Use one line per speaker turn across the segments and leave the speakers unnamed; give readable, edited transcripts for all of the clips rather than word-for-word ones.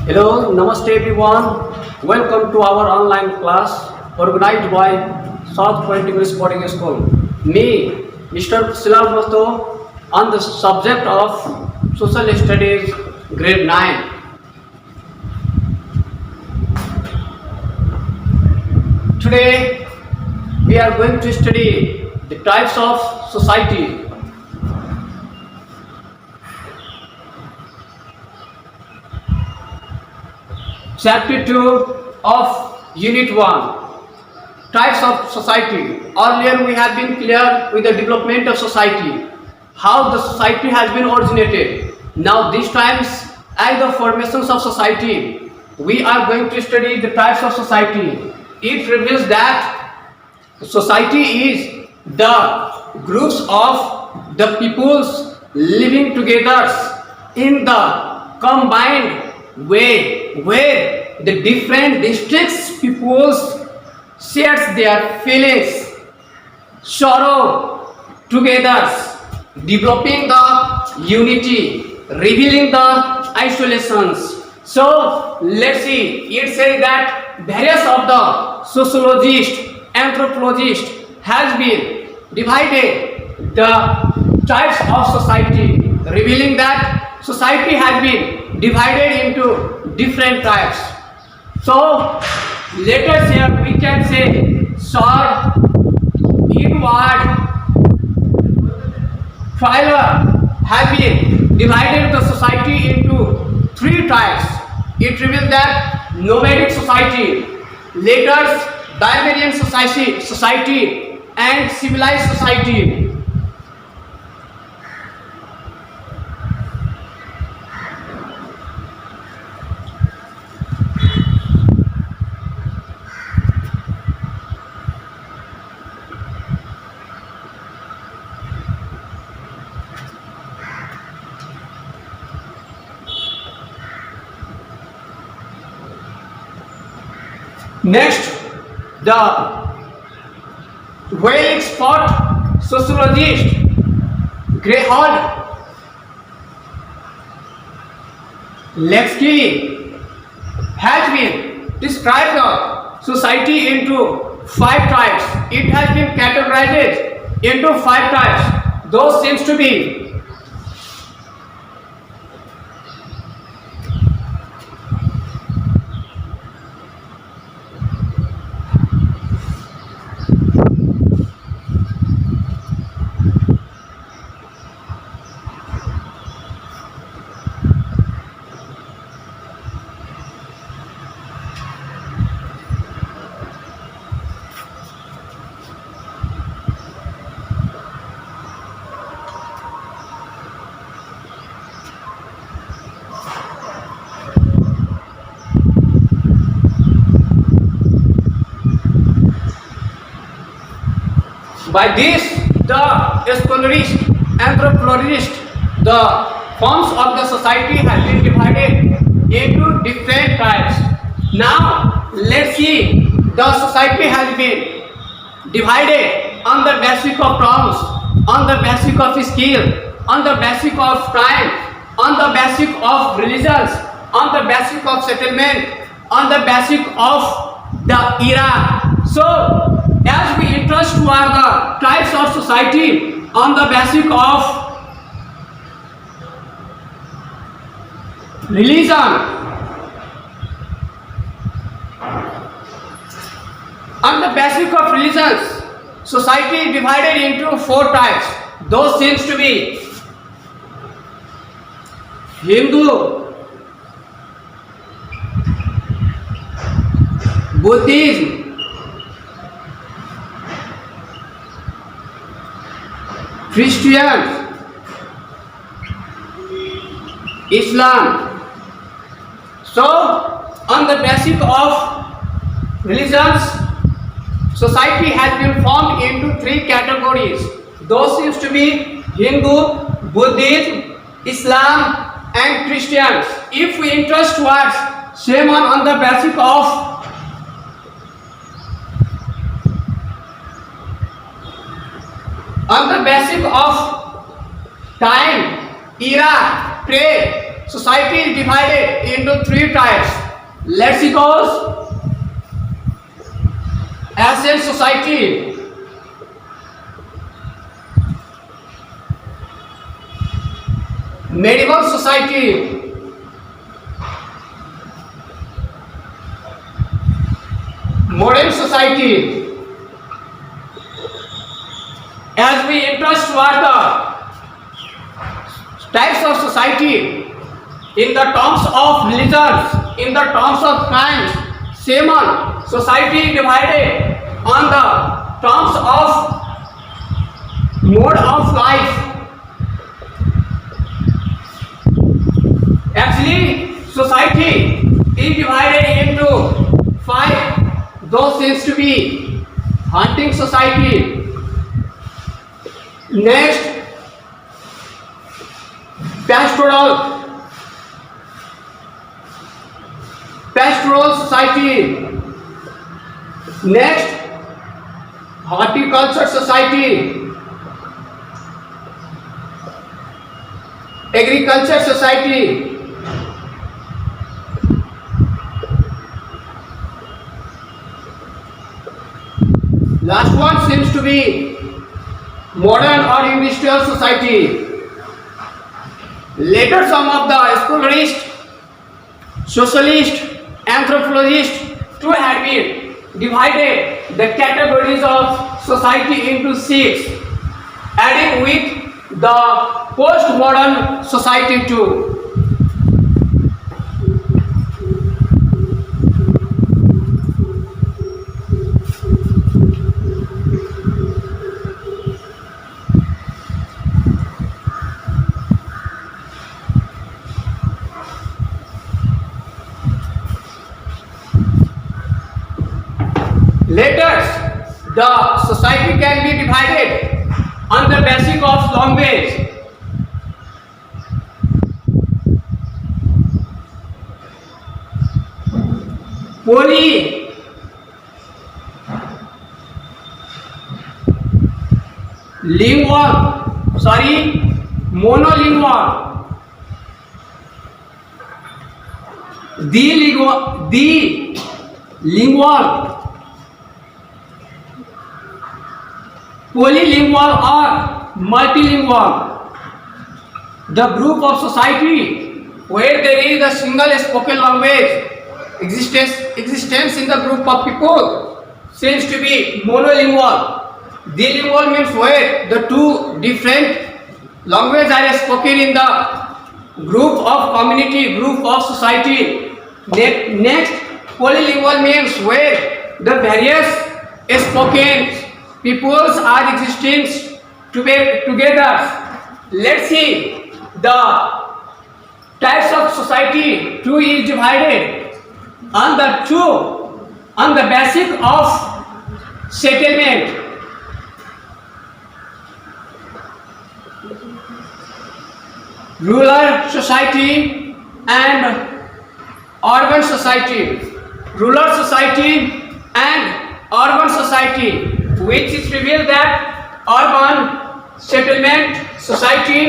Hello, Namaste everyone. Welcome to our online class organized by South Point English Boarding School. Me, Mr. Silal Masto, on the subject of Social Studies, Grade 9. Today, we are going to study the types of society. Chapter 2 of Unit 1, Types of Society. Earlier we have been clear with the development of society, how the society has been originated. Now these times, as the formations of society, we are going to study the types of society. It reveals that society is the groups of the peoples living together in the combined way where the different districts peoples shares their feelings, sorrow together, developing the unity, revealing the isolations. So let's see, it says that various of the sociologists, anthropologists has been divided the types of society, revealing that society has been divided into different types. So let us here we can say short, inward, trailer have been divided the society into three types. It reveals that nomadic society, later barbarian society and civilized society. Next, the well-expert sociologist Gerhard Levski has been described the society into five types. It has been categorized into five types. Those seems to be by this, the scholarist, anthropologist, the forms of the society have been divided into different types. Now, let's see, the society has been divided on the basis of terms, on the basis of skill, on the basis of time, on the basis of religions, on the basis of settlement, on the basis of the era. So, as we interest toward the types of society on the basis of religion, on the basis of religions, society is divided into four types. Those seems to be Hindu, Buddhism, Christians, Islam. So, on the basis of religions, society has been formed into three categories. Those seems to be Hindu, Buddhism, Islam, and Christians. If we interest towards same on the basis of time, era, trade, society is divided into three types. Let's see those. Ancient society, medieval society, modern society. As we interest toward the types of society in the terms of religions, in the terms of crimes, same on society divided on the terms of mode of life. Actually, society is divided into five. Those seems to be hunting society. Next, pastoral society. Next, horticulture society, agriculture society, last one seems to be modern or industrial society. Later, some of the scholarists, socialists, anthropologists too had been divided the categories of society into six, adding with the postmodern society too. Later, the society can be divided on the basis of language. Monolingual, bilingual, polylingual or multilingual. The group of society where there is a single spoken language existence in the group of people seems to be monolingual. Bilingual means where the two different languages are spoken in the group of community, group of society. Next, polylingual means where the various spoken peoples are existing together. Let's see the types of society. Two is divided on the basis of settlement. Rural society and urban society. Rural society and urban society, which is revealed that urban settlement society,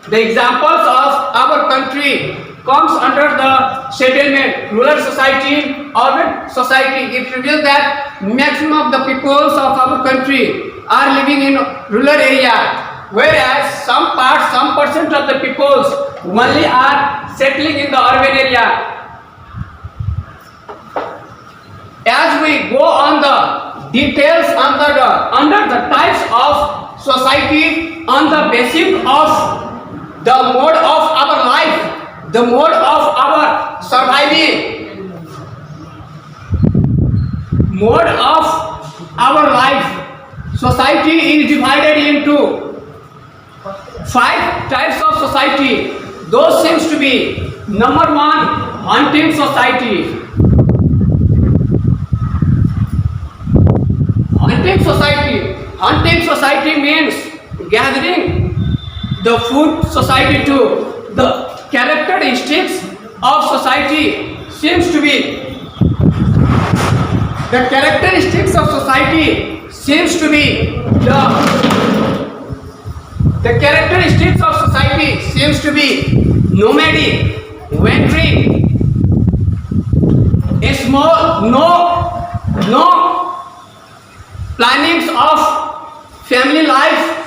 the examples of our country comes under the settlement, rural society, urban society. It reveals that maximum of the peoples of our country are living in rural area, whereas some percent of the peoples only are settling in the urban area. As we go on the details under the types of society on the basis of the mode of our life, the mode of our surviving, mode of our life, society is divided into five types of society. Those seems to be: number one, hunting society. Hunting society means gathering the food society too. The characteristics of society seems to be The characteristics of society seems to be nomadic, wandering, a small, no plannings of family life.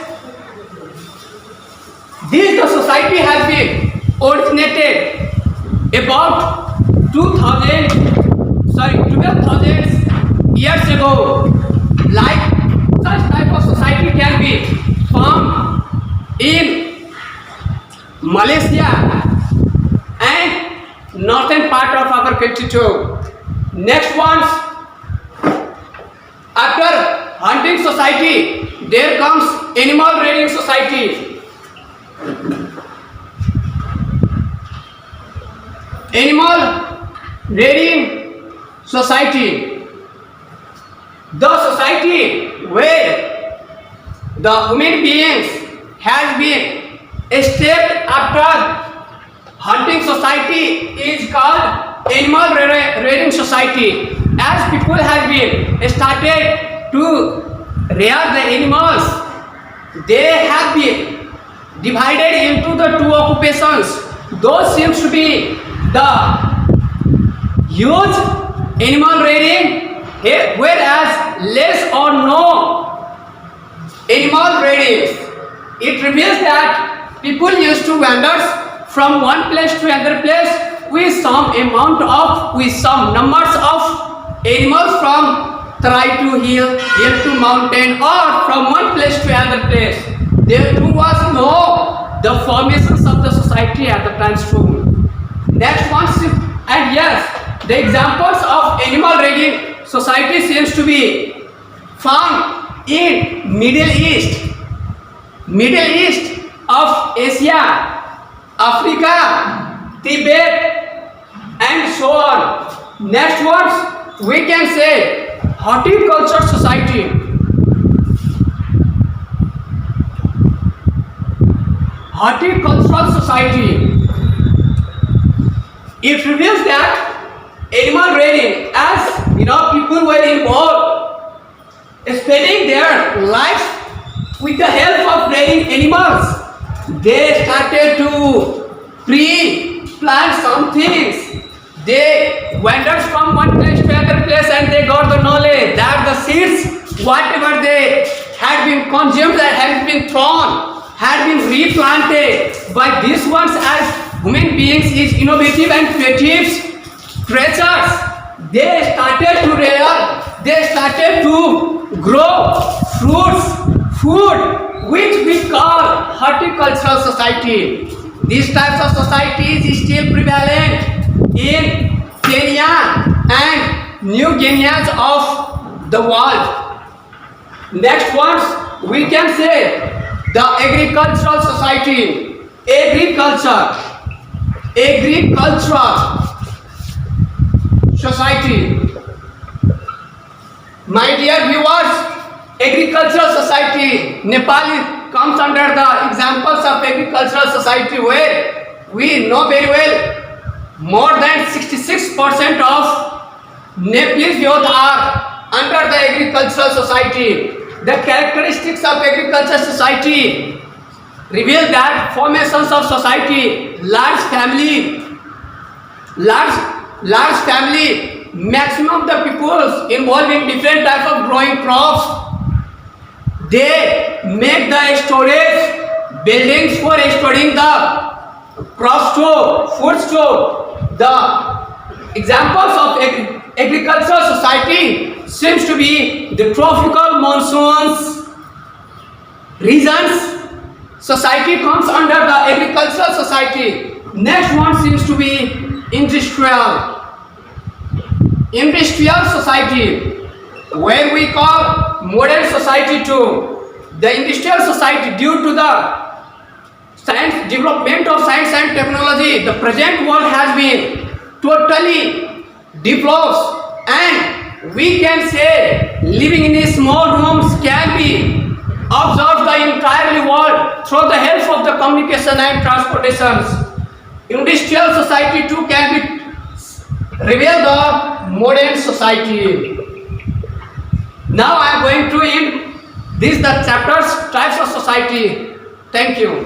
This the society has been originated about 12,000 years ago. Like such type of society can be found in Malaysia and northern part of our country too. Next ones, after hunting society, there comes animal rearing society. Animal rearing society. The society where the human beings has been stepped after hunting society is called animal rearing society. As people have been started to rear the animals, they have been divided into the two occupations. Those seems to be the huge animal rearing, whereas less or no animal rearing. It reveals that people used to wander from one place to another place with some numbers of animals from try to hill to mountain, or from one place to another place. There too was no the formations of the society at the time too. Next one, and yes, the examples of animal rearing society seems to be found in Middle East of Asia, Africa, Tibet, and so on. Next ones we can say horticulture society. Horticultural society. It reveals that animal rearing, as people were involved, spending their lives with the help of rearing animals. They started to pre-plant some things. They wandered from one place to another place, and they got the knowledge that the seeds, whatever they had been consumed, that had been thrown, had been replanted by these ones. As human beings is innovative and creative creatures, they started to rear, they started to grow fruits, food, which we call horticultural society. These types of societies is still prevalent in Kenya and New Guineas of the world. Next ones we can say the agricultural society. Agricultural society. My dear viewers, agricultural society, Nepal comes under the examples of agricultural society, where we know very well more than 66% of Nepalese youth are under the agricultural society. The characteristics of agricultural society reveal that formations of society, large family, maximum the peoples involving different types of growing crops. They make the storage buildings for storing the crop store, food store. The examples of agricultural society seems to be the tropical monsoons regions. Society comes under the agricultural society. Next one seems to be industrial society, where we call modern society too. The industrial society, due to the development of science and technology, the present world has been totally developed, and we can say living in small rooms can be observed the entire world through the help of the communication and transportations. Industrial society too can be reveal the modern society. Now I am going to end these the chapters types of society. Thank you.